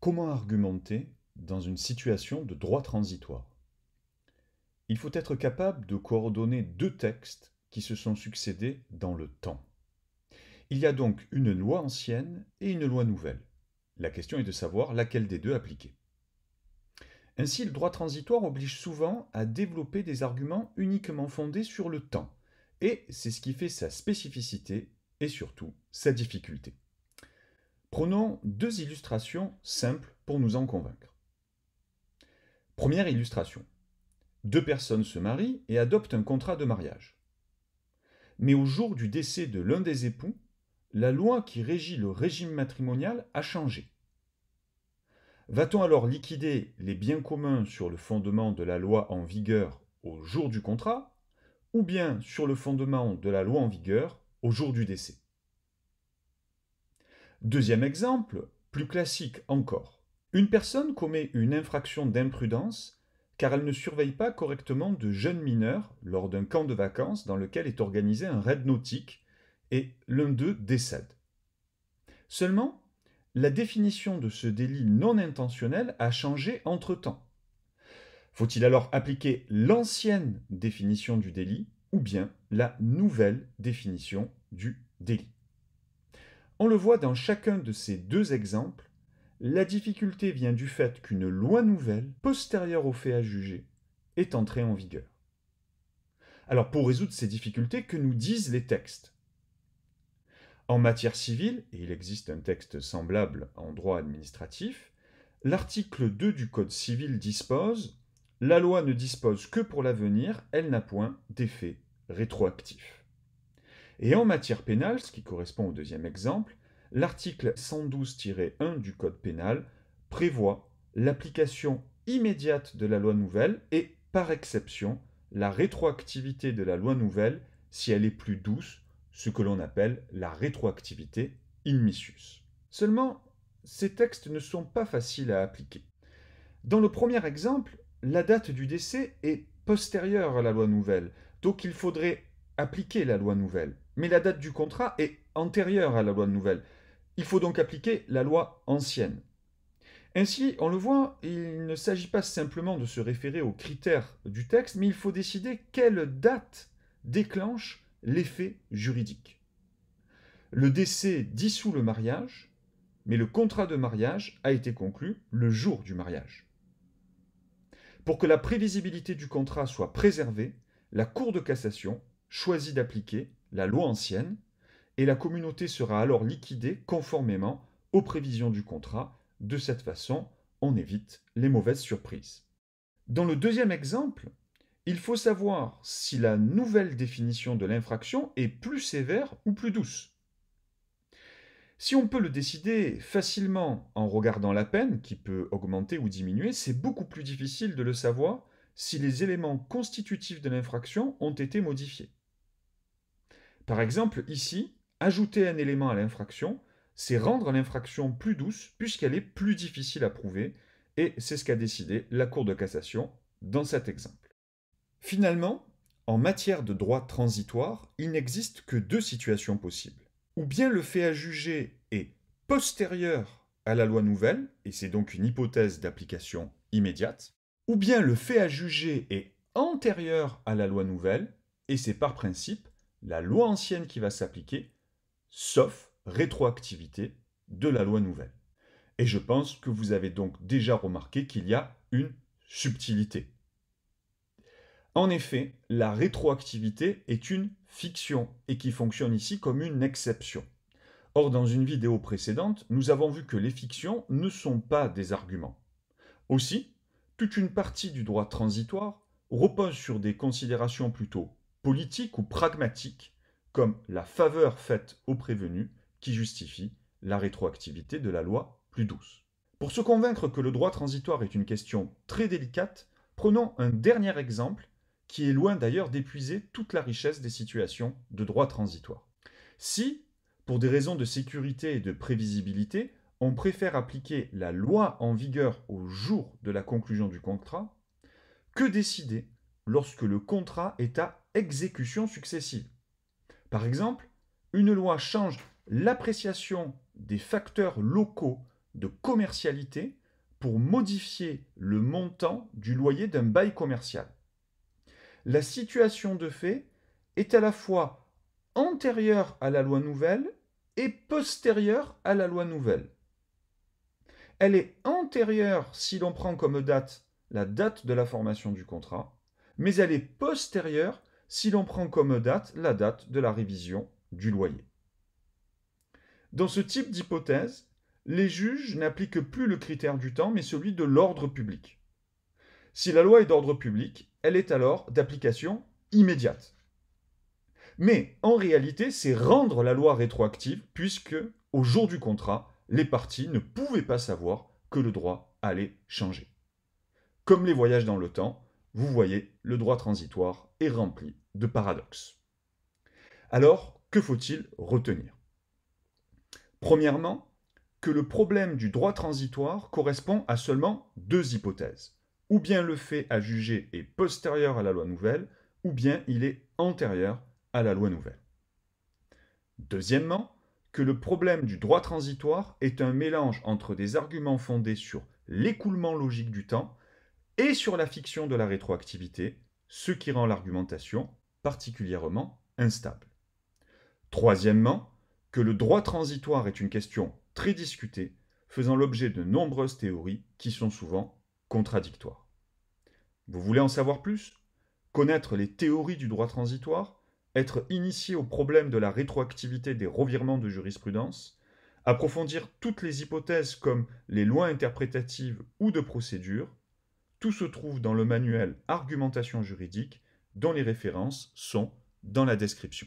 Comment argumenter dans une situation de droit transitoire? Il faut être capable de coordonner deux textes qui se sont succédés dans le temps. Il y a donc une loi ancienne et une loi nouvelle. La question est de savoir laquelle des deux appliquer. Ainsi, le droit transitoire oblige souvent à développer des arguments uniquement fondés sur le temps, et c'est ce qui fait sa spécificité et surtout sa difficulté. Prenons deux illustrations simples pour nous en convaincre. Première illustration. Deux personnes se marient et adoptent un contrat de mariage. Mais au jour du décès de l'un des époux, la loi qui régit le régime matrimonial a changé. Va-t-on alors liquider les biens communs sur le fondement de la loi en vigueur au jour du contrat, ou bien sur le fondement de la loi en vigueur au jour du décès? Deuxième exemple, plus classique encore. Une personne commet une infraction d'imprudence car elle ne surveille pas correctement de jeunes mineurs lors d'un camp de vacances dans lequel est organisé un raid nautique et l'un d'eux décède. Seulement, la définition de ce délit non intentionnel a changé entre-temps. Faut-il alors appliquer l'ancienne définition du délit ou bien la nouvelle définition du délit? On le voit dans chacun de ces deux exemples, la difficulté vient du fait qu'une loi nouvelle, postérieure au fait à juger, est entrée en vigueur. Alors pour résoudre ces difficultés, que nous disent les textes? En matière civile, et il existe un texte semblable en droit administratif, l'article 2 du Code civil dispose « La loi ne dispose que pour l'avenir, elle n'a point d'effet rétroactif ». Et en matière pénale, ce qui correspond au deuxième exemple, l'article 112-1 du Code pénal prévoit l'application immédiate de la loi nouvelle et, par exception, la rétroactivité de la loi nouvelle si elle est plus douce, ce que l'on appelle la rétroactivité in missus. Seulement, ces textes ne sont pas faciles à appliquer. Dans le premier exemple, la date du décès est postérieure à la loi nouvelle, donc il faudrait appliquer la loi nouvelle. Mais la date du contrat est antérieure à la loi nouvelle. Il faut donc appliquer la loi ancienne. Ainsi, on le voit, il ne s'agit pas simplement de se référer aux critères du texte, mais il faut décider quelle date déclenche l'effet juridique. Le décès dissout le mariage, mais le contrat de mariage a été conclu le jour du mariage. Pour que la prévisibilité du contrat soit préservée, la Cour de cassation choisit d'appliquer la loi ancienne et la communauté sera alors liquidée conformément aux prévisions du contrat. De cette façon, on évite les mauvaises surprises. Dans le deuxième exemple, il faut savoir si la nouvelle définition de l'infraction est plus sévère ou plus douce. Si on peut le décider facilement en regardant la peine, qui peut augmenter ou diminuer, c'est beaucoup plus difficile de le savoir si les éléments constitutifs de l'infraction ont été modifiés. Par exemple, ici, ajouter un élément à l'infraction, c'est rendre l'infraction plus douce puisqu'elle est plus difficile à prouver, et c'est ce qu'a décidé la Cour de cassation dans cet exemple. Finalement, en matière de droit transitoire, il n'existe que deux situations possibles. Ou bien le fait à juger est postérieur à la loi nouvelle, et c'est donc une hypothèse d'application immédiate, ou bien le fait à juger est antérieur à la loi nouvelle, et c'est par principe la loi ancienne qui va s'appliquer, sauf rétroactivité de la loi nouvelle. Et je pense que vous avez donc déjà remarqué qu'il y a une subtilité. En effet, la rétroactivité est une fiction et qui fonctionne ici comme une exception. Or, dans une vidéo précédente, nous avons vu que les fictions ne sont pas des arguments. Aussi, toute une partie du droit transitoire repose sur des considérations plutôt politiques ou pragmatiques, comme la faveur faite aux prévenus qui justifie la rétroactivité de la loi plus douce. Pour se convaincre que le droit transitoire est une question très délicate, prenons un dernier exemple qui est loin d'ailleurs d'épuiser toute la richesse des situations de droit transitoire. Si, pour des raisons de sécurité et de prévisibilité, on préfère appliquer la loi en vigueur au jour de la conclusion du contrat, que décider lorsque le contrat est à exécution successive? Par exemple, une loi change l'appréciation des facteurs locaux de commercialité pour modifier le montant du loyer d'un bail commercial. La situation de fait est à la fois antérieure à la loi nouvelle et postérieure à la loi nouvelle. Elle est antérieure si l'on prend comme date la date de la formation du contrat, mais elle est postérieure si l'on prend comme date la date de la révision du loyer. Dans ce type d'hypothèse, les juges n'appliquent plus le critère du temps, mais celui de l'ordre public. Si la loi est d'ordre public, elle est alors d'application immédiate. Mais en réalité, c'est rendre la loi rétroactive, puisque, au jour du contrat, les parties ne pouvaient pas savoir que le droit allait changer. Comme les voyages dans le temps, vous voyez, le droit transitoire est rempli de paradoxes. Alors, que faut-il retenir? Premièrement, que le problème du droit transitoire correspond à seulement deux hypothèses. Ou bien le fait à juger est postérieur à la loi nouvelle, ou bien il est antérieur à la loi nouvelle. Deuxièmement, que le problème du droit transitoire est un mélange entre des arguments fondés sur l'écoulement logique du temps et sur la fiction de la rétroactivité, ce qui rend l'argumentation particulièrement instable. Troisièmement, que le droit transitoire est une question très discutée, faisant l'objet de nombreuses théories qui sont souvent contradictoires. Vous voulez en savoir plus? Connaître les théories du droit transitoire? Être initié au problème de la rétroactivité des revirements de jurisprudence? Approfondir toutes les hypothèses comme les lois interprétatives ou de procédure? Tout se trouve dans le manuel Argumentation juridique, dont les références sont dans la description.